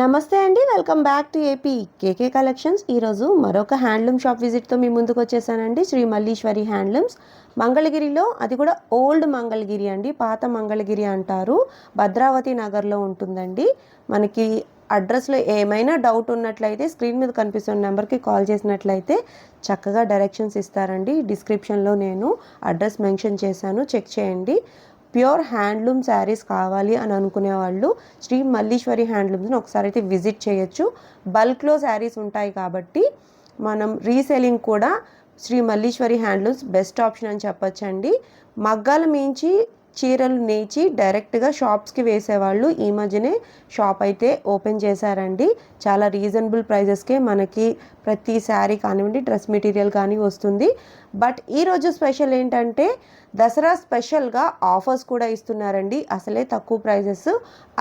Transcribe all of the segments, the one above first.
నమస్తే అండి, welcome back to AP KK collections. ఈరోజు మరొక హ్యాండ్లూమ్ షాప్ విజిట్తో మీ ముందుకు వచ్చేసానండి. శ్రీ మల్లీశ్వరి హ్యాండ్లూమ్స్ మంగళగిరిలో, అది కూడా ఓల్డ్ మంగళగిరి అండి, పాత మంగళగిరి అంటారు. భద్రావతి నగర్లో ఉంటుందండి. మనకి అడ్రస్లో ఏమైనా డౌట్ ఉన్నట్లయితే స్క్రీన్ మీద కనిపిస్తున్న నెంబర్కి కాల్ చేసినట్లయితే చక్కగా డైరెక్షన్స్ ఇస్తారండి. డిస్క్రిప్షన్లో నేను అడ్రస్ మెన్షన్ చేశాను, చెక్ చేయండి. ప్యూర్ హ్యాండ్లూమ్ శారీస్ కావాలి అని అనుకునే వాళ్ళు శ్రీ మల్లీశ్వరి హ్యాండ్లూమ్స్ని ఒకసారి అయితే విజిట్ చేయొచ్చు. బల్క్లో శారీస్ ఉంటాయి కాబట్టి మనం రీసేలింగ్ కూడా Shri Malleswari handlooms best option అని చెప్పొచ్చండి. మగ్గాల మించి చీరలు నేచి డైరెక్ట్గా షాప్స్కి వేసేవాళ్ళు ఈ మధ్యనే షాప్ అయితే ఓపెన్ చేశారండి. చాలా రీజనబుల్ ప్రైజెస్కే మనకి ప్రతి శారీ కానివ్వండి, డ్రెస్ మెటీరియల్ కానీ వస్తుంది. బట్ ఈరోజు స్పెషల్ ఏంటంటే దసరా స్పెషల్గా ఆఫర్స్ కూడా ఇస్తున్నారండి. అసలే తక్కువ ప్రైజెస్,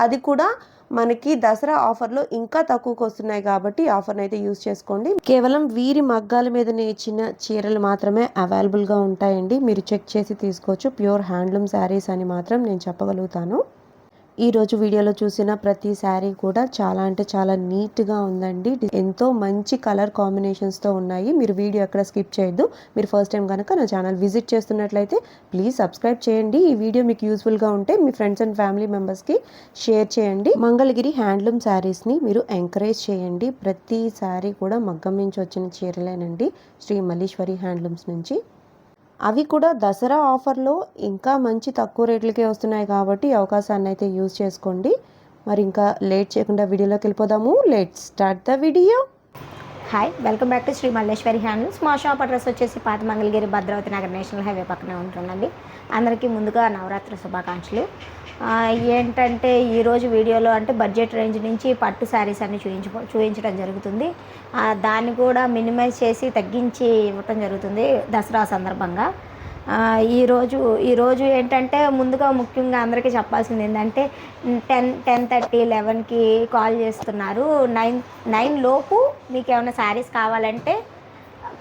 అది కూడా మనకి దసరా ఆఫర్లో ఇంకా తక్కువకి వస్తున్నాయి కాబట్టి ఆఫర్ని అయితే యూజ్ చేసుకోండి. కేవలం వీరి మగ్గాల మీద నేర్చిన చీరలు మాత్రమే అవైలబుల్గా ఉంటాయండి. మీరు చెక్ చేసి తీసుకోవచ్చు. ప్యూర్ హ్యాండ్లూమ్ శారీస్ అని మాత్రం నేను చెప్పగలుగుతాను. ఈరోజు వీడియోలో చూసిన ప్రతి శారీ కూడా చాలా అంటే చాలా నీట్గా ఉందండి. ఎంతో మంచి కలర్ కాంబినేషన్స్తో ఉన్నాయి. మీరు వీడియో ఎక్కడ స్కిప్ చేయొద్దు. మీరు ఫస్ట్ టైం కనుక నా ఛానల్ విజిట్ చేస్తున్నట్లయితే ప్లీజ్ సబ్స్క్రైబ్ చేయండి. ఈ వీడియో మీకు యూస్ఫుల్గా ఉంటే మీ ఫ్రెండ్స్ అండ్ ఫ్యామిలీ మెంబర్స్కి షేర్ చేయండి. మంగళగిరి హ్యాండ్లూమ్ శారీస్ని మీరు ఎంకరేజ్ చేయండి. ప్రతి శారీ కూడా మగ్గం నుంచి వచ్చిన చీరలేనండి, శ్రీ మల్లీశ్వరి హ్యాండ్లూమ్స్ నుంచి. అవి కూడా దసరా ఆఫర్లో ఇంకా మంచి తక్కువ రేట్లకే వస్తున్నాయి కాబట్టి ఈ అవకాశాన్ని అయితే యూజ్ చేసుకోండి. మరి ఇంకా లేట్ చేయకుండా వీడియోలోకి వెళ్ళిపోదాము. Let's start the video. Hi, welcome back to Shri Malleswari handlooms. మా షాప్ అడ్రస్ వచ్చేసి పాత మంగళగిరి, భద్రావతి నగర్ నేషనల్ హైవే పక్కనే ఉంటుందండి. అందరికీ ముందుగా నవరాత్రి శుభాకాంక్షలు. ఏంటంటే ఈరోజు వీడియోలో అంటే బడ్జెట్ రేంజ్ నుంచి పట్టు శారీస్ అన్ని చూపించడం జరుగుతుంది. దాన్ని కూడా మినిమైజ్ చేసి తగ్గించి ఇవ్వటం జరుగుతుంది దసరా సందర్భంగా. ఈరోజు ఏంటంటే ముందుగా ముఖ్యంగా అందరికీ చెప్పాల్సింది ఏంటంటే 10:30, 11కి కాల్ చేస్తున్నారు. 9 లోపు మీకు ఏమైనా శారీస్ కావాలంటే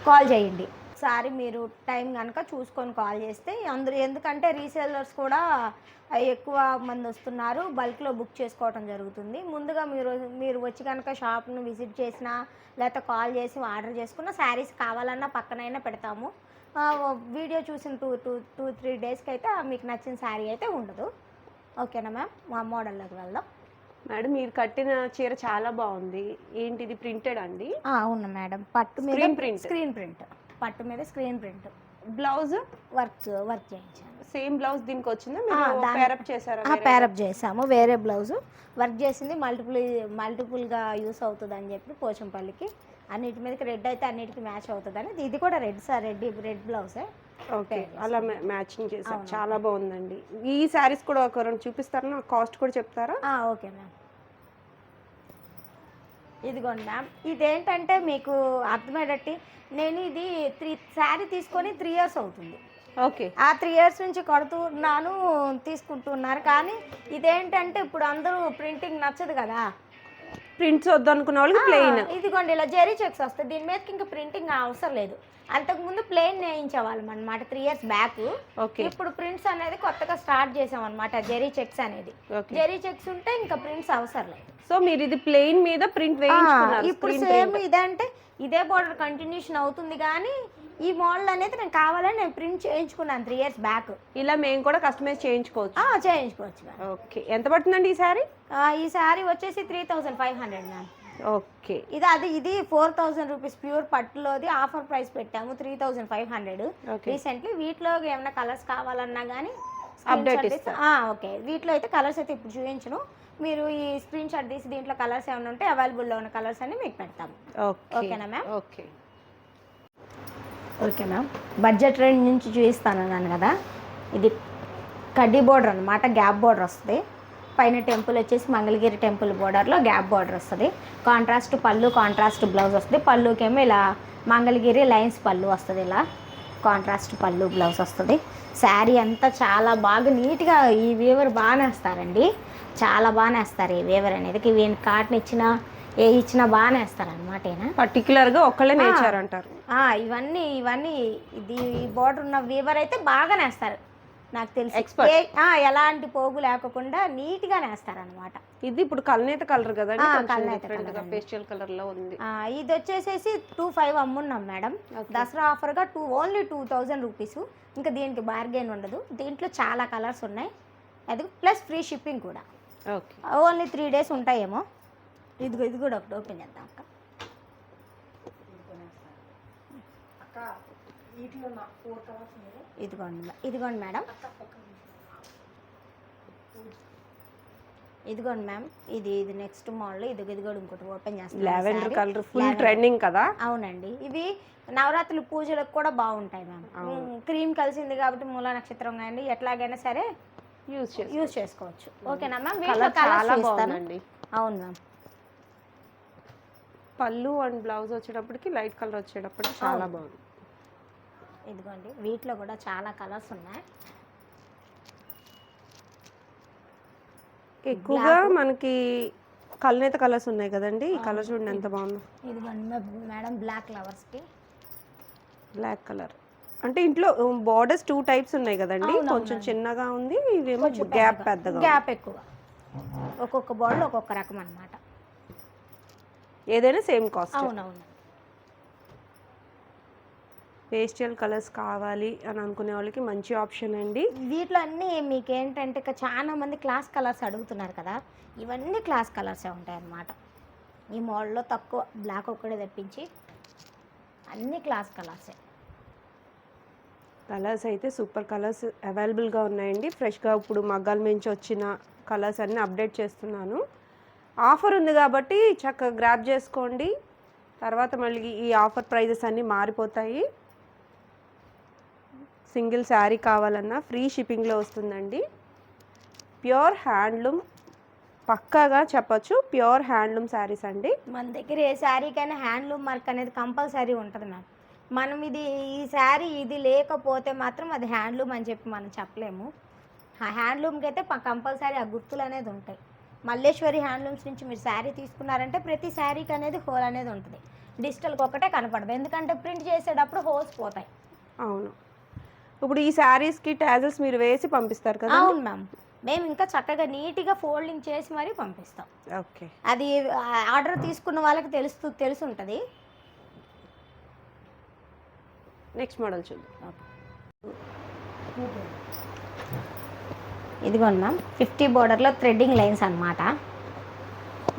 కాల్ చేయండి. ఒకసారి మీరు టైం కనుక చూసుకొని కాల్ చేస్తే ఎందుకంటే రీసేలర్స్ కూడా ఎక్కువ మంది వస్తున్నారు, బల్క్లో బుక్ చేసుకోవడం జరుగుతుంది. ముందుగా మీరు వచ్చి కనుక షాప్ను విజిట్ చేసినా లేకపోతే కాల్ చేసి ఆర్డర్ చేసుకున్న శారీస్ కావాలన్నా పక్కనైనా పెడతాము. వీడియో చూసిన 2-3 డేస్కి అయితే మీకు నచ్చిన శారీ అయితే ఉండదు. ఓకేనా మ్యామ్? మా మోడల్లోకి వెళ్దాం. మేడం, మీరు కట్టిన చీర చాలా బాగుంది. ఏంటిది, ప్రింటెడ్ అండి? అవును మేడం, పట్టు మీద స్క్రీన్ ప్రింట్, పట్టు మీద స్క్రీన్ ప్రింట్. బ్లౌజ్ వర్క్ చేయించాను. సేమ్ బ్లౌజ్ దీనికి వచ్చిందా? పేరప్ చేశారా? పేరప్ చేసాము. వేరే బ్లౌజ్ వర్క్ చేసింది మల్టిపుల్గా యూస్ అవుతుంది అని చెప్పి పోచంపల్లికి అన్నిటి మీదకి రెడ్ అయితే అన్నిటికీ మ్యాచ్ అవుతుందని. ఇది కూడా రెడ్ బ్లౌజే. ఓకే, అలా మ్యాచింగ్ చేశారు. చాలా బాగుందండి. ఈ శారీస్ కూడా ఒక రెండు చూపిస్తారా? కాస్ట్ కూడా చెప్తారా? Okay ma'am. ఇదిగోండి మ్యామ్, ఇదేంటంటే మీకు అర్థమయ్యేటట్టు నేను ఇది శారీ తీసుకొని 3 years అవుతుంది. ఓకే, ఆ 3 years నుంచి కడుతున్నాను, తీసుకుంటున్నారు. కానీ ఇదేంటంటే ఇప్పుడు అందరూ ప్రింటింగ్ నచ్చదు కదా, ప్రింట్స్ వద్దనుకున్న వాళ్ళకి ప్లెయిన్. ఇదిగోండి ఇలా జెరీ చెక్స్ వస్తాయి. దీని మీదకి ఇంకా ప్రింటింగ్ అవసరం లేదు. అంతకుముందు ప్లెయిన్ వేయించేవాళ్ళం అనమాట 3 years బ్యాక్. ఇప్పుడు ప్రింట్స్ అనేది కొత్తగా స్టార్ట్ చేసాం అనమాట, జెరీ చెక్స్ అనేది. జెరీ చెక్స్ ఉంటే ఇంకా ప్రింట్స్ అవసరం లేదు. సో మీరు ఇది ప్లెయిన్ మీద ప్రింట్ వేయించుకున్నారు. ఇప్పుడు సేమ్ ఇదంటే ఇదే బోర్డర్ కంటిన్యూషన్ అవుతుంది. కానీ ఈ మోడల్ అనేది నేను కావాలని నేను ప్రింట్ చేయించుకున్నాను 3 years బ్యాక్. ఇలా మేము కూడా కస్టమైజ్ చేయించుకోవచ్చు. ఓకే, ఎంత పడుతుందండి ఈ శారీ? ఈ శారీ వచ్చేసి 3500 మ్యామ్. ఓకే, ఇది 4000 రూపీస్ ప్యూర్ పట్టులోది. ఆఫర్ ప్రైస్ పెట్టాము 3500 రీసెంట్లీ. వీటిలో ఏమైనా కలర్స్ కావాలన్నా కానీ అప్డేట్ ఓకే. వీటిలో అయితే కలర్స్ అయితే ఇప్పుడు చూపించను. మీరు ఈ స్క్రీన్ షాట్ తీసి దీంట్లో కలర్స్ ఏమైనా ఉంటే అవైలబుల్లో ఉన్న కలర్స్ అన్ని మీకు పెడతాము. ఓకేనా ma'am? Okay ma'am, budget range నుంచి చూపిస్తాను కదా. ఇది కడ్డీ బోర్డర్ అనమాట, గ్యాప్ బోర్డర్ వస్తుంది. పైన టెంపుల్ వచ్చేసి మంగళగిరి టెంపుల్ బోర్డర్లో గ్యాప్ బోర్డర్ వస్తుంది. కాంట్రాస్ట్ పళ్ళు, కాంట్రాస్ట్ బ్లౌజ్ వస్తుంది. పళ్ళుకేమో ఇలా మంగళగిరి లైన్స్ పళ్ళు వస్తుంది. ఇలా కాంట్రాస్ట్ పళ్ళు, బ్లౌజ్ వస్తుంది. శారీ అంతా చాలా బాగా నీట్గా ఈ వీవర్ బాగా నేస్తారండి. చాలా బాగా నేస్తారు ఈ వీవర్ అనేది. వీని కాటన్ ఇచ్చినా ఇచ్చినా బాగా నేస్తారనమాట. పర్టికులర్గా ఒక్కళ్ళే నేర్చారంటారు. ఇవన్నీ ఇది బోర్డర్ ఉన్న వీవర్ అయితే బాగా నేస్తారు. నాకు తెలిసి Expert. ఎలాంటి పోగు లేకుండా నీట్గా నేస్తారనమాట. ఇది ఇప్పుడు కల్నేత కలర్ కదండి, కల్నేత డిఫరెంట్ గా పేస్టల్ కలర్ లో ఉంది. ఇది వచ్చేసేసి 2,500 అమ్మున్నాం మేడం. దసరా ఆఫర్గా ఓన్లీ 2,000 రూపీస్. ఇంకా దీనికి బార్గెన్ ఉండదు. దీంట్లో చాలా కలర్స్ ఉన్నాయి, అది ప్లస్ ఫ్రీ షిప్పింగ్ కూడా. ఓకే, ఓన్లీ 3 days ఉంటాయేమో. ఇది కూడా ఒకటి ఓపెన్ చేద్దాం అక్క. ఇదిగోండి మేడం, ఇదిగోండి మ్యామ్. ఇది నెక్స్ట్ మోడల్. ఇది కూడా ఇంకోటి ఓపెన్ చేస్తాం. లావెండర్ కలర్ ఫుల్ ట్రెండింగ్ కదా. అవునండి, ఇవి నవరాత్రుల పూజలకు కూడా బాగుంటాయి మ్యామ్. క్రీమ్ కలిసింది కాబట్టి మూలా నక్షత్రం కానీ ఎట్లాగైనా సరే యూజ్ చేసుకోవచ్చు. ఓకేనా మ్యామ్? వీటిలో కలర్స్ ఇస్తానండి. అవును మ్యామ్. పళ్ళు అండ్ బ్లౌజ్ వచ్చేటప్పటికి లైట్ కలర్ వచ్చేటప్పటికి చాలా బాగుంది. ఇదిగోండి, వీటిలో కూడా చాలా కలర్స్ ఉన్నాయి. ఎక్కువగా మనకి కల్నేత కలర్స్ ఉన్నాయి కదండి. ఈ కలర్ చూడండి ఎంత బాగుందో. ఇదిగోండి మేడం, బ్లాక్ ఫ్లవర్స్కి బ్లాక్ కలర్ అంటే ఇంట్లో బోర్డర్స్ 2 types ఉన్నాయి కదండి. కొంచెం చిన్నగా ఉంది, ఇవేమో గ్యాప్ పెద్దగా, గ్యాప్ ఎక్కువ. ఒక్కొక్క బోర్డర్ ఒక్కొక్క రకం అన్నమాట. ఏదైనా సేమ్ కాస్ట్. అవునవును. పేస్టల్ కలర్స్ కావాలి అని అనుకునే వాళ్ళకి మంచి ఆప్షన్ అండి. వీటిలో అన్నీ మీకు ఏంటంటే చాలా మంది క్లాస్ కలర్స్ అడుగుతున్నారు కదా, ఇవన్నీ క్లాస్ కలర్సే ఉంటాయి అన్నమాట. ఈ మోడల్లో తక్కువ బ్లాక్ ఒక్కడే తెప్పించి అన్ని క్లాస్ కలర్సే. కలర్స్ అయితే సూపర్ కలర్స్ అవైలబుల్గా ఉన్నాయండి. ఫ్రెష్గా ఇప్పుడు మగ్గాల నుంచి వచ్చిన కలర్స్ అన్నీ అప్డేట్ చేస్తున్నాను. ఆఫర్ ఉంది కాబట్టి చక్కగా గ్రాప్ చేసుకోండి. తర్వాత మళ్ళీ ఈ ఆఫర్ ప్రైజెస్ అన్నీ మారిపోతాయి. సింగిల్ శారీ కావాలన్నా ఫ్రీ షిప్పింగ్లో వస్తుందండి. ప్యూర్ హ్యాండ్లూమ్, పక్కాగా చెప్పచ్చు ప్యూర్ హ్యాండ్లూమ్ శారీస్ అండి. మన దగ్గర ఏ శారీకైనా హ్యాండ్లూమ్ మార్క్ అనేది కంపల్సరీ ఉంటుంది మ్యామ్. మనం ఈ శారీ ఇది లేకపోతే మాత్రం అది హ్యాండ్లూమ్ అని చెప్పి మనం చెప్పలేము. ఆ హ్యాండ్లూమ్కి అయితే కంపల్సరీ ఆ గుర్తులు అనేది ఉంటాయి. మల్లేశ్వరి హ్యాండ్లూమ్స్ నుంచి మీరు శారీ తీసుకున్నారంటే ప్రతి శారీకి అనేది హోల్ అనేది ఉంటుంది. డిజిటల్కి ఒకటే కనపడదు, ఎందుకంటే ప్రింట్ చేసేటప్పుడు హోల్స్ పోతాయి. అవును. ఇప్పుడు ఈ శారీస్కి ట్యాజల్స్ మీరు వేసి పంపిస్తారు కదా? అవును మ్యామ్, మేము ఇంకా చక్కగా నీట్గా ఫోల్డింగ్ చేసి మరీ పంపిస్తాం. ఓకే, అది ఆర్డర్ తీసుకున్న వాళ్ళకి తెలిసి ఉంటుంది. నెక్స్ట్ మోడల్ చూద్దాం. ఇదిగోండి మ్యామ్, 50 బోర్డర్లో థ్రెడ్డింగ్ లైన్స్ అన్నమాట.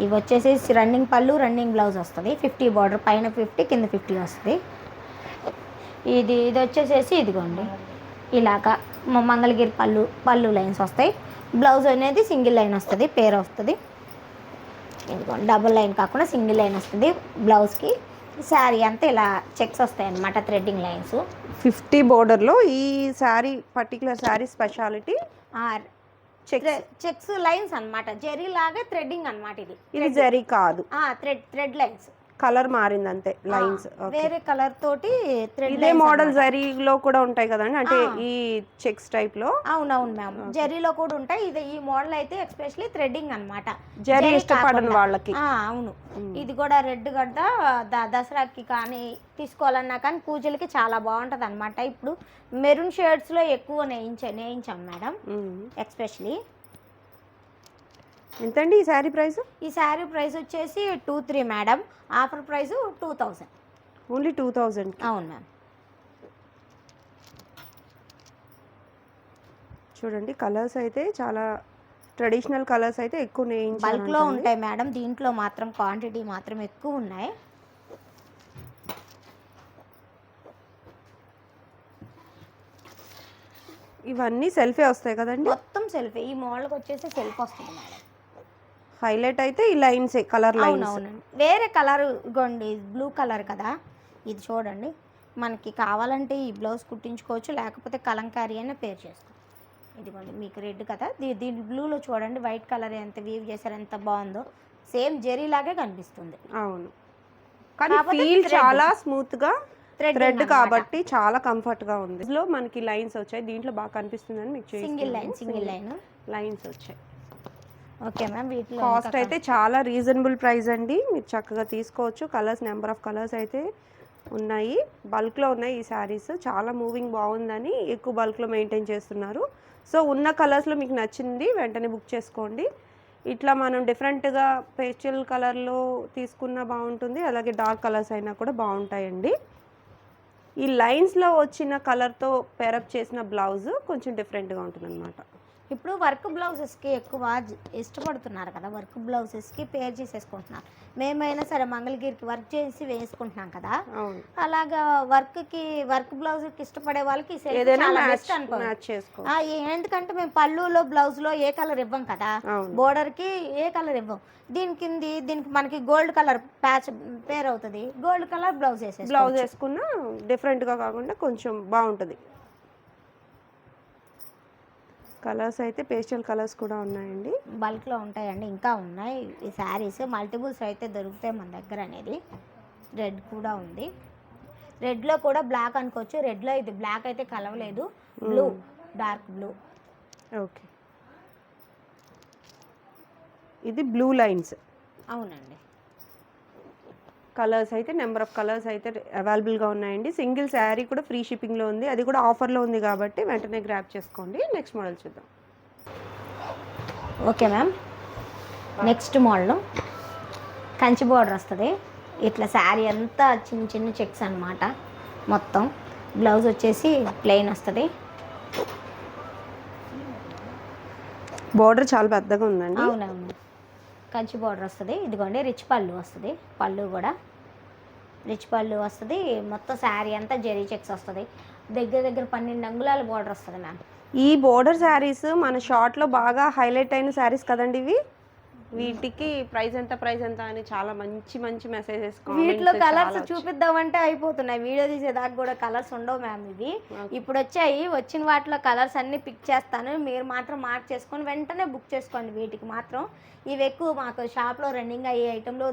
ఇవి వచ్చేసి రన్నింగ్ పళ్ళు, రన్నింగ్ బ్లౌజ్ వస్తుంది. 50 బోర్డర్, పైన 50 కింద 50 వస్తుంది. ఇది వచ్చేసేసి ఇదిగోండి ఇలాగా మంగళగిరి పళ్ళు లైన్స్ వస్తాయి. బ్లౌజ్ అనేది సింగిల్ లైన్ వస్తుంది, పేర్ వస్తుంది. ఇదిగోండి డబుల్ లైన్ కాకుండా సింగిల్ లైన్ వస్తుంది బ్లౌజ్కి. శారీ అంతా ఇలా చెక్స్ వస్తాయి అన్నమాట, థ్రెడ్డింగ్ లైన్స్. 50 బోర్డర్లో ఈ sari particular sari speciality checks lines అన్నమాట. జెరీ లాగా థ్రెడ్డింగ్ అన్నమాట. ఇది జరీ కాదు, థ్రెడ్ లైన్స్. కలర్ మారింది అంతే, లైన్స్ వేరే కలర్ తోటి థ్రెడ్. ఇదే మోడల్ జరీలో కూడా ఉంటాయి కదండి, అంటే ఈ చెక్స్ టైప్ లో. అవునవును మ్యామ్, జరీలో కూడా ఉంటాయి. ఈ మోడల్ అయితే ఎస్పెషల్లీ థ్రెడ్డింగ్ అన్నమాట, జరీ ఇష్టపడని వాళ్ళకి. అవును. ఇది కూడా రెడ్ గడ్డ దసరాకి కానీ తీసుకోవాలన్నా కానీ పూజలకి చాలా బాగుంటది అన్నమాట. ఇప్పుడు మెరూన్ షేడ్స్ లో ఎక్కువ నేయించాం మేడం ఎస్పెషల్లీ. ఎంతండి ఈ శారీ ప్రైస్? ఈ శారీ ప్రైస్ వచ్చేసి 2,300 మేడం. Offer price 2,000. ఓన్లీ 2,000. అవును మ్యామ్. చూడండి కలర్స్ అయితే చాలా ట్రెడిషనల్ కలర్స్ అయితే ఎక్కువ నేయించారు. బల్క్లో ఉంటాయి మేడం, దీంట్లో మాత్రం క్వాంటిటీ మాత్రం ఎక్కువ ఉన్నాయి. ఇవన్నీ సెల్ఫే వస్తాయి కదండి? మొత్తం సెల్ఫే. ఈ మోడల్కి వచ్చేసి సెల్ఫ్ వస్తుంది మేడం. హైలైట్ అయితే ఈ లైన్స్, కలర్ లైన్స్. అవునవునండి. వేరే కలర్ ఇగోండి, బ్లూ కలర్ కదా ఇది. చూడండి మనకి కావాలంటే ఈ బ్లౌజ్ కుట్టించుకోవచ్చు, లేకపోతే కలంకారీ అయినా పేర్ చేసుకోవచ్చు. ఇదిగోండి మీకు రెడ్ కదా, దీని బ్లూలో చూడండి వైట్ కలర్ ఎంత వీవ్ చేశారు, ఎంత బాగుందో. సేమ్ జెరీ లాగే కనిపిస్తుంది. అవును, కానీ ఫీల్ చాలా స్మూత్ గా థ్రెడ్ కాబట్టి చాలా కంఫర్ట్ గా ఉంది. ఇందులో మనకి లైన్స్ వచ్చాయి, దీంట్లో బాగా కనిపిస్తుందని మీకు సింగిల్ లైన్ లైన్స్ వచ్చాయి. Okay ma'am. వీటిలో కాస్ట్ అయితే చాలా రీజనబుల్ ప్రైస్ అండి, మీరు చక్కగా తీసుకోవచ్చు. కలర్స్, నెంబర్ ఆఫ్ కలర్స్ అయితే ఉన్నాయి, బల్క్లో ఉన్నాయి ఈ శారీస్. చాలా మూవింగ్ బాగుందని ఎక్కువ బల్క్లో మెయింటైన్ చేస్తున్నారు. సో ఉన్న కలర్స్లో మీకు నచ్చింది వెంటనే బుక్ చేసుకోండి. ఇట్లా మనం డిఫరెంట్గా పేస్టల్ కలర్లో తీసుకున్న బాగుంటుంది, అలాగే డార్క్ కలర్స్ అయినా కూడా బాగుంటాయండి. ఈ లైన్స్లో వచ్చిన కలర్తో పేరప్ చేసిన బ్లౌజ్ కొంచెం డిఫరెంట్గా ఉంటుంది అనమాట. ఇప్పుడు వర్క్ బ్లౌజెస్కి ఎక్కువ ఇష్టపడుతున్నారు కదా, వర్క్ బ్లౌజెస్కి పేర్ చేసేసుకుంటున్నారు. మేమైనా సరే మంగళగిరికి వర్క్ చేసి వేసుకుంటున్నాం కదా, అలాగా వర్క్ బ్లౌజ్కి ఇష్టపడే వాళ్ళకి ఎందుకంటే మేము పళ్ళులో బ్లౌజ్లో ఏ కలర్ ఇవ్వం కదా, బోర్డర్కి ఏ కలర్ ఇవ్వం. దీనికి మనకి గోల్డ్ కలర్ ప్యాచ్ పేర్ అవుతుంది, గోల్డ్ కలర్ బ్లౌజ్ వేసుకున్నా డిఫరెంట్గా కాకుండా కొంచెం బాగుంటుంది. కలర్స్ అయితే పేస్టల్ కలర్స్ కూడా ఉన్నాయండి, బల్క్లో ఉంటాయండి, ఇంకా ఉన్నాయి ఈ శారీస్. మల్టిపుల్స్ అయితే దొరుకుతాయి మన దగ్గర అనేది. రెడ్ కూడా ఉంది, రెడ్లో కూడా బ్లాక్ అనుకోవచ్చు. రెడ్లో ఇది బ్లాక్ అయితే కలవలేదు, బ్లూ, డార్క్ బ్లూ. ఓకే, ఇది బ్లూ లైన్స్. అవునండి, కలర్స్ అయితే నెంబర్ ఆఫ్ కలర్స్ అయితే అవైలబుల్గా ఉన్నాయండి. సింగిల్ శారీ కూడా ఫ్రీ షిప్పింగ్లో ఉంది, అది కూడా ఆఫర్లో ఉంది కాబట్టి వెంటనే గ్రాప్ చేసుకోండి. నెక్స్ట్ మోడల్ చూద్దాం. Okay ma'am, next model Kanchi border వస్తుంది. ఇట్లా శారీ అంతా చిన్న చిన్న చెక్స్ అనమాట. మొత్తం బ్లౌజ్ వచ్చేసి ప్లెయిన్ వస్తుంది. బోర్డర్ చాలా పెద్దగా ఉందండి. అవునవును, కంచి బోర్డర్ వస్తుంది. ఇదిగోండి రిచ్ పళ్ళు వస్తుంది, పళ్ళు కూడా రిచ్ పళ్ళు వస్తుంది. మొత్తం శారీ అంతా జెరీ చెక్స్ వస్తుంది. దగ్గర 12 అంగుళాల బోర్డర్ వస్తుంది మ్యామ్. ఈ బోర్డర్ శారీస్ మన షార్ట్లో బాగా హైలైట్ అయిన శారీస్ కదండి ఇవి. వీటికి ప్రైస్ ఎంత అని చాలా మంచి మంచి మెసేజెస్. వీటిలో కలర్స్ చూపిద్దామంటే అయిపోతున్నాయి, వీడియో తీసేదాకా కూడా కలర్స్ ఉండవు మ్యామ్. ఇవి ఇప్పుడు వచ్చాయి, వచ్చిన వాటిలో కలర్స్ అన్ని పిక్ చేస్తాను, మీరు మాత్రం మార్క్ చేసుకొని వెంటనే బుక్ చేసుకోండి. వీటికి మాత్రం ఇవి ఎక్కువ మాకు షాప్లో రన్నింగ్ అయ్యే ఐటెంలో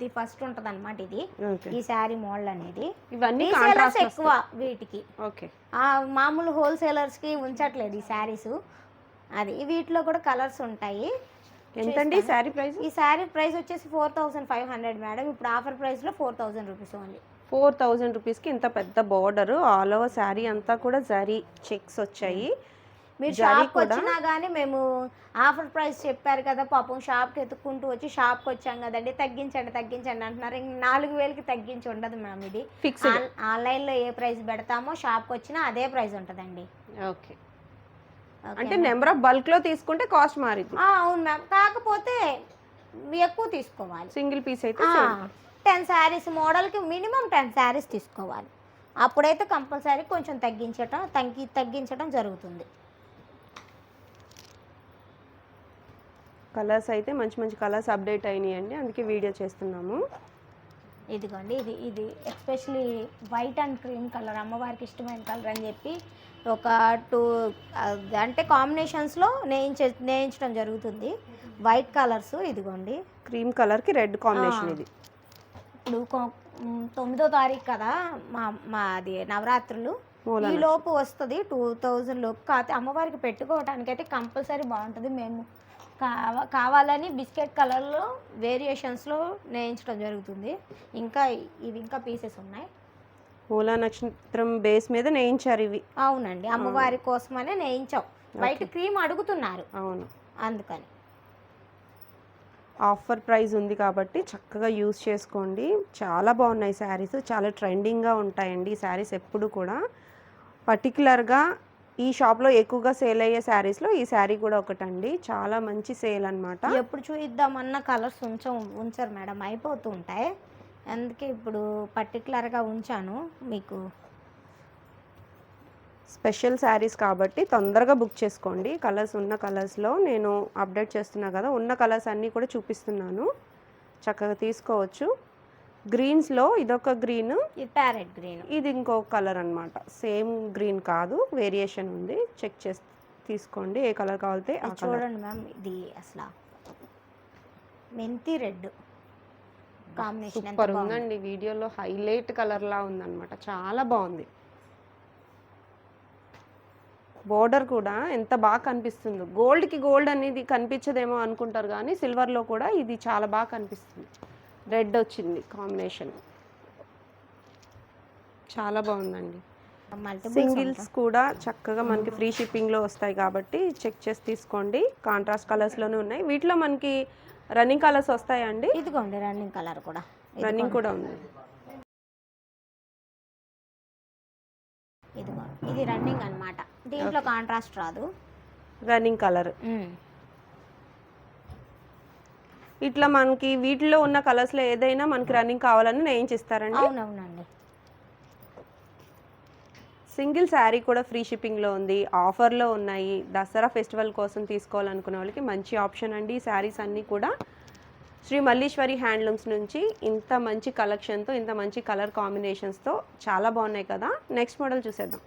ది ఫస్ట్ ఉంటుంది అనమాట ఇది, ఈ శారీ మోడల్ అనేది. ఇవన్నీ ఎక్కువ వీటికి. ఓకే, మామూలు హోల్సేలర్స్కి ఉంచట్లేదు ఈ శారీస్. అది వీటిలో కూడా కలర్స్ ఉంటాయి. ఎంతండి శారీ ప్రైస్? ఈ శారీ ప్రైస్ వచ్చేసి 4500 మేడం. ఇప్పుడు ఆఫర్ ప్రైస్లో 4000 రూపీస్ ఓన్లీ. 4000 రూపీస్కి ఇంత పెద్ద బోర్డర్, ఆల్ ఓవర్ శారీ అంతా కూడా జరీ చెక్స్ వచ్చాయి. మీరు షాప్కి వచ్చినా కానీ మేము ఆఫర్ ప్రైస్ చెప్పారు కదా, పాపం షాప్కి ఎత్తుక్కుంటూ వచ్చి షాప్కి వచ్చాం కదండి, తగ్గించండి అంటున్నారు. 4000కి తగ్గించి ఉండదు మ్యామ్. ఇది ఫిక్స్. ఆన్లైన్లో ఏ ప్రైస్ పెడతామో షాప్కి వచ్చినా అదే ప్రైస్ ఉంటుందండి. ఓకే, అంటే నెంబర్ ఆఫ్ బల్క్లో తీసుకుంటే కాస్ట్ మారింది. అవును మ్యామ్, కాకపోతే ఎక్కువ తీసుకోవాలి. సింగిల్ పీస్ అయితే 10 శారీస్ మోడల్కి మినిమం 10 శారీస్ తీసుకోవాలి. అప్పుడైతే కంపల్సరీ కొంచెం తగ్గించడం జరుగుతుంది. కలర్స్ అయితే మంచి మంచి కలర్స్ అప్డేట్ అయినాయండి, అందుకే వీడియో చేస్తున్నాము. ఇదిగోండి, ఇది especially white and cream colour, అమ్మవారికి ఇష్టమైన కలర్ అని చెప్పి ఒక 2 అంటే కాంబినేషన్స్లో నేయించడం జరుగుతుంది. వైట్ కలర్స్, ఇదిగోండి క్రీమ్ కలర్కి రెడ్ కాంబినేషన్. ఇది ఇప్పుడు 9వ తారీఖు కదా మాది నవరాత్రులు, ఈ లోపు వస్తుంది 2000 లోపు. కాకపోతే అమ్మవారికి పెట్టుకోవడానికి అయితే కంపల్సరీ బాగుంటుంది. మేము కావాలని బిస్కెట్ కలర్లో వేరియేషన్స్లో నేయించడం జరుగుతుంది. ఇవి ఇంకా పీసెస్ ఉన్నాయి. మూలా నక్షత్రం బేస్ మీద నేయించారు ఇవి. అవునండి, అమ్మవారి కోసమనే నేయించాం. వైట్ క్రీమ్ అడుగుతున్నారు, అవును, అందుకని. ఆఫర్ ప్రైస్ ఉంది కాబట్టి చక్కగా యూస్ చేసుకోండి. చాలా బాగున్నాయి శారీస్, చాలా ట్రెండింగ్గా ఉంటాయండి ఈ శారీస్ ఎప్పుడు కూడా. పర్టికులర్గా ఈ షాప్లో ఎక్కువగా సేల్ అయ్యే శారీస్లో ఈ శారీ కూడా ఒకటండి, చాలా మంచి సేల్ అనమాట. ఎప్పుడు చూద్దామన్న కలర్స్ ఉంచరు మేడం, అయిపోతూ ఉంటాయి. అందుకే ఇప్పుడు పర్టికులర్గా ఉంచాను మీకు. స్పెషల్ శారీస్ కాబట్టి తొందరగా బుక్ చేసుకోండి. కలర్స్ ఉన్న కలర్స్లో నేను అప్డేట్ చేస్తున్నా కదా, ఉన్న కలర్స్ అన్నీ కూడా చూపిస్తున్నాను, చక్కగా తీసుకోవచ్చు. గ్రీన్స్లో ఇదొక గ్రీన్, ప్యారెట్ గ్రీన్, ఇది ఇంకో కలర్ అనమాట. సేమ్ గ్రీన్ కాదు, వేరియేషన్ ఉంది, చెక్ చేసి తీసుకోండి ఏ కలర్ కావాలితే ఆ కలర్. చూడండి మ్యామ్, ఇది అసలు మెంతి రెడ్ కాంబినేషన్ సూపర్ ఉందండి. వీడియోలో హైలైట్ కలర్లా ఉందన్నమాట, చాలా బాగుంది. బోర్డర్ కూడా ఎంత బాగా కనిపిస్తుందో. గోల్డ్కి గోల్డ్ అనేది కనిపించదేమో అనుకుంటారు కానీ సిల్వర్లో కూడా ఇది చాలా బాగా కనిపిస్తుంది. రెడ్ వచ్చింది కాంబినేషన్. చాలా బాగుందండి. మల్టిపుల్స్ సింగిల్స్ కూడా చక్కగా మనకి ఫ్రీ షిప్పింగ్లో వస్తాయి కాబట్టి చెక్ చేసి తీసుకోండి. కాంట్రాస్ట్ కలర్స్లోనే ఉన్నాయి. వీటిలో మనకి రన్నింగ్ కలర్స్ వస్తాయండి. ఇదిగోండి రన్నింగ్ కలర్ కూడా, రన్నింగ్ కూడా ఉంది. ఇదిగో ఇది రన్నింగ్ అన్నమాట. దీంట్లో కాంట్రాస్ట్ రాదు, రన్నింగ్ కలర్. ఇట్లా మనకి వీటిలో ఉన్న కలర్స్లో ఏదైనా మనకి రన్నింగ్ కావాలని నేయించిస్తారండి. అవునవునండి. సింగిల్ శారీ కూడా ఫ్రీ షిప్పింగ్లో ఉంది, ఆఫర్లో ఉన్నాయి. దసరా ఫెస్టివల్ కోసం తీసుకోవాలనుకునే వాళ్ళకి మంచి ఆప్షన్ అండి. ఈ శారీస్ అన్నీ కూడా శ్రీ మల్లీశ్వరి హ్యాండ్లూమ్స్ నుంచి ఇంత మంచి కలెక్షన్తో, ఇంత మంచి కలర్ కాంబినేషన్స్తో చాలా బాగున్నాయి కదా. నెక్స్ట్ మోడల్ చూసేద్దాం.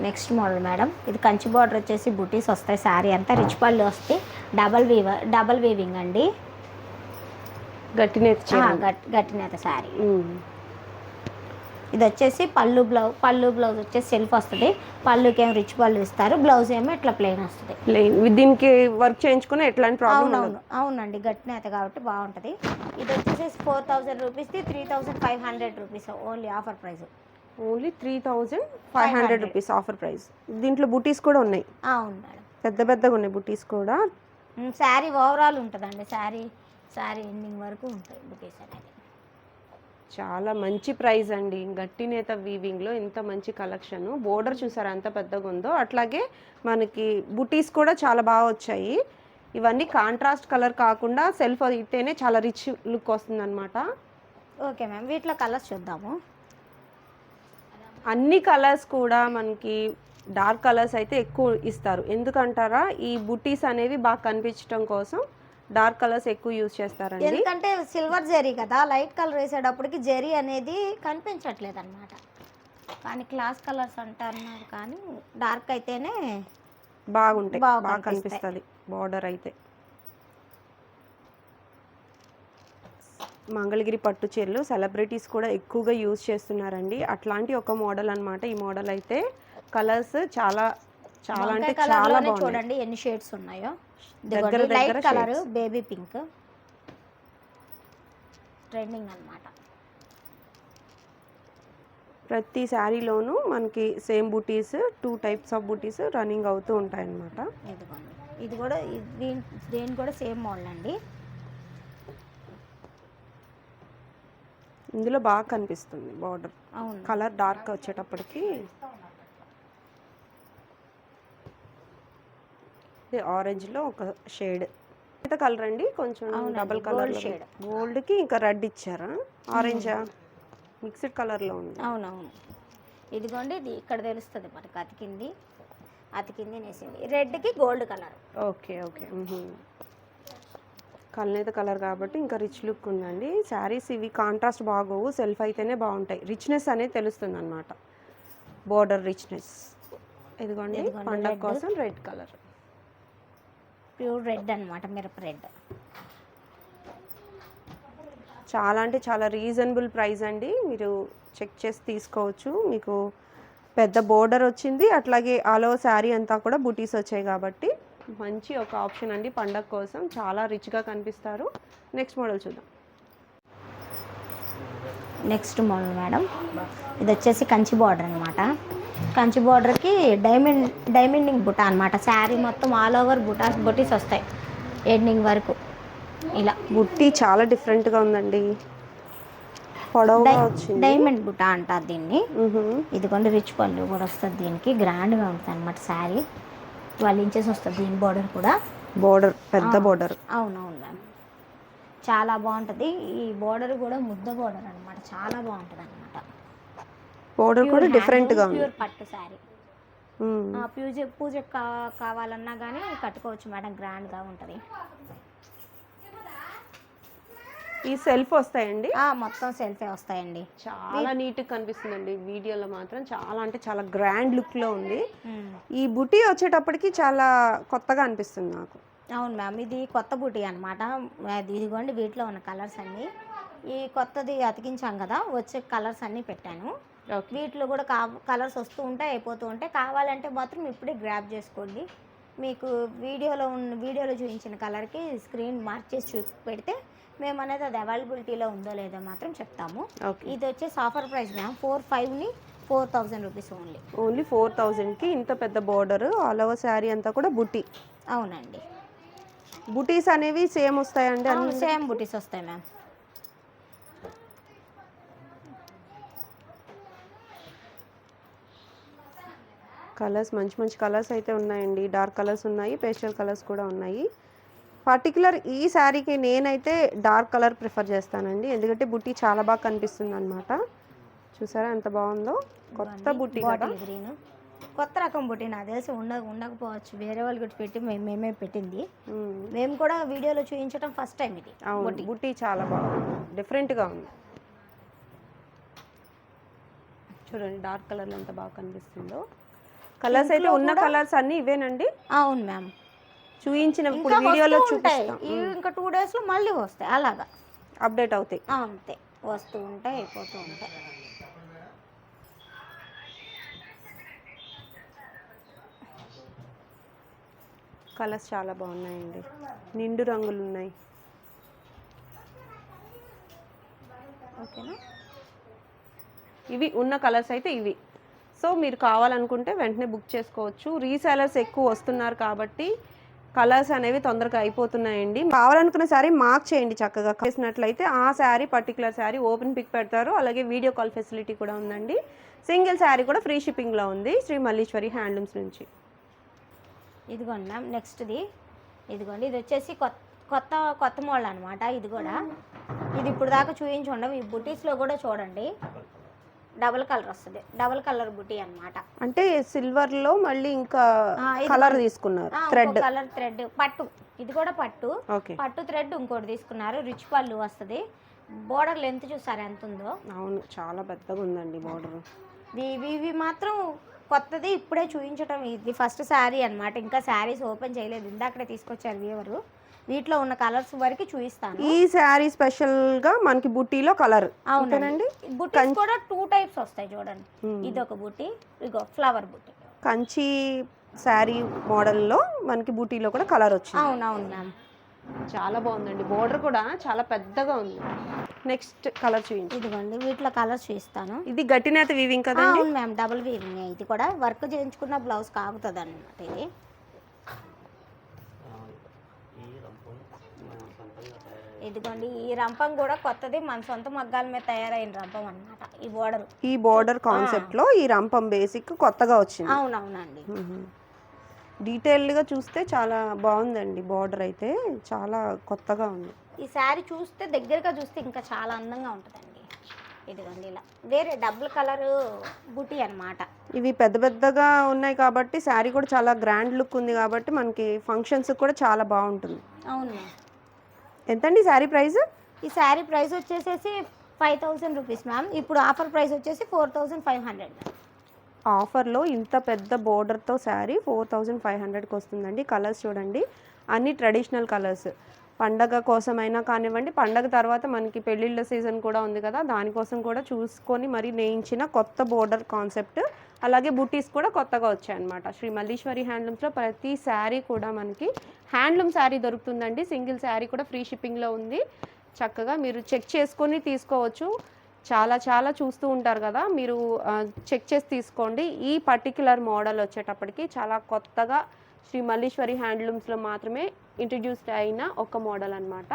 నెక్స్ట్ మోడల్ మేడం, ఇది కంచి బార్డర్ వచ్చేసి బుటీస్ వస్తాయి. శారీ అంతా రిచ్ పళ్ళు వస్తాయి. డబల్ వీవింగ్ అండి. గట్టినేత శారీ. ఇది వచ్చేసి పళ్ళు బ్లౌజ్ వచ్చేసి సెల్ఫ్ వస్తుంది. పళ్ళుకి ఏమో రిచ్ పళ్ళు ఇస్తారు, బ్లౌజ్ ఏమో ఇట్లా ప్లెయిన్ వస్తుంది. దీనికి వర్క్ చేయించుకుని ఎట్లాంటి ప్రాబ్లం? అవునండి, గట్టినేత కాబట్టి బాగుంటుంది. ఇది వచ్చేసి 4000 రూపీస్ది 3500 rupees only offer price. Only 3500 rupees offer price. దీంట్లో బుటీస్ కూడా ఉన్నాయి. అవును మేడం, పెద్దగా ఉన్నాయి బుటీస్ కూడా. శారీ ఓవరాల్ ఉంటుందండి, శారీ ఎండింగ్ వరకు ఉంటాయి బుటీస్ అనేది. చాలా మంచి ప్రైస్ అండి. గట్టి నేత వీవింగ్లో ఇంత మంచి కలెక్షన్. బోర్డర్ చూసారా ఎంత పెద్దగా ఉందో, అట్లాగే మనకి బుటీస్ కూడా చాలా బాగా వచ్చాయి. ఇవన్నీ కాంట్రాస్ట్ కలర్ కాకుండా సెల్ఫ్ అయితేనే చాలా రిచ్ లుక్ వస్తుంది అనమాట. ఓకే మ్యామ్, వీటిలో కలర్స్ చూద్దాము. అన్ని కలర్స్ కూడా మనకి డార్క్ కలర్స్ అయితే ఎక్కువ ఇస్తారు. ఎందుకంటారా, ఈ బుటీస్ అనేవి బాగా కనిపించడం కోసం డార్క్ కలర్స్ ఎక్కువ యూజ్ చేస్తారండి. ఎందుకంటే సిల్వర్ జరీ కదా, లైట్ కలర్ వేసేటప్పటికి జరీ అనేది కనిపించట్లేదు అనమాట. కానీ క్లాస్ కలర్స్ అంటున్నారు, కానీ డార్క్ అయితేనే బాగుంటాయి, బాగా కనిపిస్తుంది బార్డర్ అయితే. మంగళగిరి పట్టు చీరలు సెలబ్రిటీస్ కూడా ఎక్కువగా యూజ్ చేస్తున్నారండి. అట్లాంటి ఒక మోడల్ అనమాట ఈ మోడల్ అయితే. కలర్స్ చాలా అంటే చాలా బాగున్నాయి. చూడండి ఎన్ని షేడ్స్ ఉన్నాయో. Light colour, baby pink trending అన్నమాట. ప్రతి శారీలోనూ మనకి same buttis, 2 types of buttis running అవుతూ ఉంటాయి అన్నమాట. ఇది కూడా దీని కూడా సేమ్ మోడల్ అండి. ఇందులో బాగా కనిపిస్తుంది బార్డర్. కలర్ డార్క్ వచ్చేటప్పటికి ఇది ఆరెంజ్లో ఒక షేడ్. ఎంత కలర్ అండి? కొంచెం డబల్ కలర్ షేడ్. గోల్డ్కి ఇంకా రెడ్ ఇచ్చారా? ఆరెంజా? మిక్స్డ్ కలర్లో ఉంది. అవునవును. ఇదిగోండి, ఇది ఇక్కడ తెలుస్తుంది మనకి. అతికింది నేసింది. రెడ్కి గోల్డ్ కలర్. ఓకే. కల్నేత కలర్ కాబట్టి ఇంకా రిచ్ లుక్ ఉందండి. శారీస్ ఇవి కాంట్రాస్ట్ బాగోవు, సెల్ఫ్ అయితేనే బాగుంటాయి. రిచ్నెస్ అనేది తెలుస్తుంది అనమాట, బోర్డర్ రిచ్నెస్. ఇదిగోండి పండగ కోసం రెడ్ కలర్, ప్యూర్ రెడ్ అనమాట, మిరప రెడ్. చాలా అంటే చాలా రీజనబుల్ ప్రైస్ అండి. మీరు చెక్ చేసి తీసుకోవచ్చు. మీకు పెద్ద బోర్డర్ వచ్చింది, అట్లాగే ఆల్ ఓవర్ శారీ అంతా కూడా బుటీస్ వచ్చాయి కాబట్టి మంచి ఒక ఆప్షన్ అండి పండగ కోసం. చాలా రిచ్గా కనిపిస్తారు. నెక్స్ట్ మోడల్ చూద్దాం. నెక్స్ట్ మోడల్ మేడం, ఇది వచ్చేసి కంచి బార్డర్ అనమాట. కంచి బార్డర్కి డైమండింగ్ బుట్ట అనమాట. శారీ మొత్తం ఆల్ ఓవర్ బుటీస్ వస్తాయి ఎండింగ్ వరకు. ఇలా బుట్టి చాలా డిఫరెంట్గా ఉందండి, పొడవుగా వచ్చింది. డైమండ్ బుట్ట అంటారు దీన్ని. ఇదిగోండి రిచ్ పళ్ళు కూడా వస్తుంది దీనికి. గ్రాండ్గా ఉంటుంది అనమాట శారీ. 12 ఇంచెస్ వస్తుంది దీని బోర్డర్ కూడా. బోర్డర్ పెద్ద బోర్డర్. అవునవును మ్యామ్, చాలా బాగుంటుంది. ఈ బోర్డర్ కూడా ముద్ద బోర్డర్ అనమాట, చాలా బాగుంటుంది అనమాట. బోర్డర్ కూడా డిఫరెంట్గా ఉంది. ప్యూర్ పట్టు శారీ. పూజకు కావాలన్నా కానీ కట్టుకోవచ్చు మేడం, గ్రాండ్గా ఉంటుంది. ఈ సెల్ఫ్ వస్తాయండి? మొత్తం సెల్ఫే వస్తాయండి. చాలా నీట్గా కనిపిస్తుందండి వీడియోలో మాత్రం. చాలా అంటే చాలా గ్రాండ్ లుక్లో ఉంది. ఈ బుటీ వచ్చేటప్పటికి చాలా కొత్తగా అనిపిస్తుంది నాకు. అవును మ్యామ్, ఇది కొత్త బుటీ అనమాట. ఇదిగోండి వీటిలో ఉన్న కలర్స్ అన్నీ. ఈ కొత్తది అతికించాం కదా, వచ్చే కలర్స్ అన్నీ పెట్టాను. వీటిలో కూడా కలర్స్ వస్తూ ఉంటాయి, అయిపోతూ ఉంటాయి. కావాలంటే మాత్రం ఇప్పుడే గ్రాప్ చేసుకోండి. మీకు వీడియోలో చూపించిన కలర్కి స్క్రీన్ మార్క్ చేసి పెడితే మేము అనేది అది అవైలబిలిటీలో ఉందో లేదో మాత్రం చెప్తాము. ఇది వచ్చేసి ఆఫర్ ప్రైస్ మ్యామ్ 4,500ని 4,000 రూపీస్ ఓన్లీ 4,000కి ఇంత పెద్ద బార్డర్ ఆల్ ఓవర్ శారీ అంతా కూడా బుట్టి. అవునండి. బుటీస్ అనేవి సేమ్ వస్తాయండి? సేమ్ బుటీస్ వస్తాయి మ్యామ్. కలర్స్ మంచి మంచి కలర్స్ అయితే ఉన్నాయండి. డార్క్ కలర్స్ ఉన్నాయి, పేస్టల్ కలర్స్ కూడా ఉన్నాయి. పర్టికులర్ ఈ శారీకి నేనైతే డార్క్ కలర్ ప్రిఫర్ చేస్తానండి, ఎందుకంటే బుట్టి చాలా బాగా కనిపిస్తుంది అనమాట. చూసారా ఎంత బాగుందో, కొత్త బుట్టి కదా. గ్రీన్ కొత్త రకం బుట్టి, నాకు తెలిసి ఉండకపోవచ్చు, వేరే వాళ్ళు కూడా పెట్టి మేమే పెట్టింది. మేము కూడా వీడియోలో చూపించడం ఫస్ట్ టైం ఇది. బుట్టి చాలా బాగుంది, డిఫరెంట్గా ఉంది. చూడండి డార్క్ కలర్లో ఎంత బాగా కనిపిస్తుందో. కలర్స్ అయితే ఉన్న కలర్స్ అన్ని ఇవేనండి? అవును మ్యామ్, చూపించిన వీడియోలో చూపిస్తాం. ఇంకా 2 డేస్లో మళ్ళీ వస్తాయి, అలాగా అప్డేట్ అవుతాయి. అంతే, వస్తూ ఉంటాయి, అయిపోతూ ఉంటాయి. కలర్స్ చాలా బాగున్నాయండి, నిండు రంగులు ఉన్నాయి. ఓకేనా, ఇవి ఉన్న కలర్స్ అయితే ఇవి. సో మీరు కావాలనుకుంటే వెంటనే బుక్ చేసుకోవచ్చు. రీసెలర్స్ ఎక్కువ వస్తున్నారు కాబట్టి కలర్స్ అనేవి తొందరగా అయిపోతున్నాయండి. కావాలనుకున్న శారీ మార్క్ చేయండి చక్కగా. చేసినట్లయితే ఆ sari particular sari open pic పెడతారు. అలాగే వీడియో కాల్ ఫెసిలిటీ కూడా ఉందండి. సింగిల్ శారీ కూడా ఫ్రీ షిప్పింగ్లో ఉంది శ్రీ మల్లీశ్వరి హ్యాండ్లూమ్స్ నుంచి. ఇదిగోండి మ్యామ్, నెక్స్ట్ది ఇదిగోండి. ఇది వచ్చేసి కొత్త మోడల్ అనమాట. ఇది కూడా ఇది ఇప్పుడు దాకా చూపించుండం. ఈ బుటీస్లో కూడా చూడండి డబుల్ కలర్ వస్తుంది, డబుల్ కలర్ బుటీ అనమాట. అంటే సిల్వర్ లో మళ్ళీ ఇంకా కలర్ తీసుకున్నారు, కలర్ థ్రెడ్ పట్టు. ఇది కూడా పట్టు థ్రెడ్ ఇంకోటి తీసుకున్నారు. రిచ్ పళ్ళు వస్తుంది. బోర్డర్ లెంత్ చూసారు ఎంత ఉందో. అవును, చాలా పెద్దగా ఉందండి బోర్డర్. ఇవి మాత్రం కొత్తది, ఇప్పుడే చూపించడం. ఇది ఫస్ట్ శారీ అనమాట, ఇంకా శారీస్ ఓపెన్ చేయలేదు, ఇందాకడే తీసుకొచ్చారు వ్యూవరు. వీటిలో ఉన్న కలర్స్ వరకు చూపిస్తాను. ఈ శారీ స్పెషల్ గా మనకి బుట్టీలో కలర్. అవునండి, బుట్టీస్ కూడా 2 టైప్స్ వస్తాయి చూడండి. ఇది ఒక బుట్టి, ఇగో ఫ్లవర్ బుట్టి. కంచి శారీ మోడల్లో మనకి బుట్టీలో కూడా కలర్ వచ్చింది. అవునవును మ్యామ్, చాలా బాగుందండి. బోర్డర్ కూడా చాలా పెద్దగా ఉంది. నెక్స్ట్ కలర్ చూపించండి. ఇదిగోండి, వీటిలో కలర్స్ చూపిస్తాను. ఇది గట్టినేత వీవింగ్ కదా? అవును మ్యామ్, డబుల్ వీవింగ్. ఇది కూడా వర్క్ చేయించుకున్న బ్లౌజ్ కాగుతుంది అనమాట. ఇది ఇదిగోండి, ఈ రంపం కూడా కొత్తది, మన సొంత మగ్గాల మీద తయారైన రంపం అనమాట. ఈ బోర్డర్ కాన్సెప్ట్ లో ఈ రంపం బేసిక్ కొత్తగా వచ్చింది. అవునవునండి. డీటెయిల్డ్గా చూస్తే చాలా బాగుందండి. బార్డర్ అయితే చాలా కొత్తగా ఉంది. ఈ శారీ చూస్తే దగ్గరగా చూస్తే ఇంకా చాలా అందంగా ఉంటుందండి. ఇదిగోండి ఇలా వేరే డబుల్ కలర్ బుటీ అనమాట. ఇవి పెద్దగా ఉన్నాయి కాబట్టి శారీ కూడా చాలా గ్రాండ్ లుక్ ఉంది కాబట్టి మనకి ఫంక్షన్స్ కూడా చాలా బాగుంటుంది. అవును. ఎంతండి శారీ ప్రైస్? ఈ శారీ ప్రైస్ వచ్చేసేసి 5,000 రూపీస్ మ్యామ్. ఇప్పుడు ఆఫర్ ప్రైస్ వచ్చేసి 4,500. ఆఫర్లో ఇంత పెద్ద బోర్డర్తో శారీ 4,500కి వస్తుందండి. కలర్స్ చూడండి, అన్ని ట్రెడిషనల్ కలర్స్. పండగ కోసమైనా కానివ్వండి, పండగ తర్వాత మనకి పెళ్ళిళ్ళ సీజన్ కూడా ఉంది కదా, దానికోసం కూడా చూసుకొని మరి నేయించిన కొత్త బోర్డర్ కాన్సెప్ట్. అలాగే బుటీస్ కూడా కొత్తగా వచ్చాయన్నమాట. శ్రీ మల్లీశ్వరి హ్యాండ్లూమ్స్లో ప్రతి శారీ కూడా మనకి హ్యాండ్లూమ్ శారీ దొరుకుతుందండి. సింగిల్ శారీ కూడా ఫ్రీ షిప్పింగ్లో ఉంది. చక్కగా మీరు చెక్ చేసుకొని తీసుకోవచ్చు. చాలా చూస్తూ ఉంటారు కదా, మీరు చెక్ చేసి తీసుకోండి. ఈ పర్టిక్యులర్ మోడల్ వచ్చేటప్పటికి చాలా కొత్తగా శ్రీ మల్లీశ్వరి హ్యాండ్లూమ్స్లో మాత్రమే ఇంట్రడ్యూస్డ్ అయిన ఒక మోడల్ అనమాట.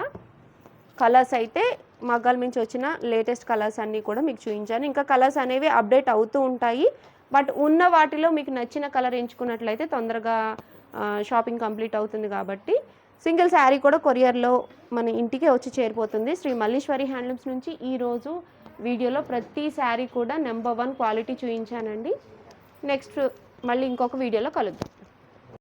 కలర్స్ అయితే మగ్గాల నుంచి వచ్చిన లేటెస్ట్ కలర్స్ అన్నీ కూడా మీకు చూపించాను. ఇంకా కలర్స్ అనేవి అప్డేట్ అవుతూ ఉంటాయి. బట్ ఉన్న వాటిలో మీకు నచ్చిన కలర్ ఎంచుకున్నట్లయితే తొందరగా షాపింగ్ కంప్లీట్ అవుతుంది. కాబట్టి సింగిల్ శారీ కూడా కొరియర్లో మన ఇంటికే వచ్చి చేరిపోతుంది. శ్రీ మల్లీశ్వరి హ్యాండ్లూమ్స్ నుంచి ఈరోజు వీడియోలో ప్రతి శారీ కూడా నెంబర్ 1 క్వాలిటీ చూపించానండి. నెక్స్ట్ మళ్ళీ ఇంకొక వీడియోలో కలుద్దాం.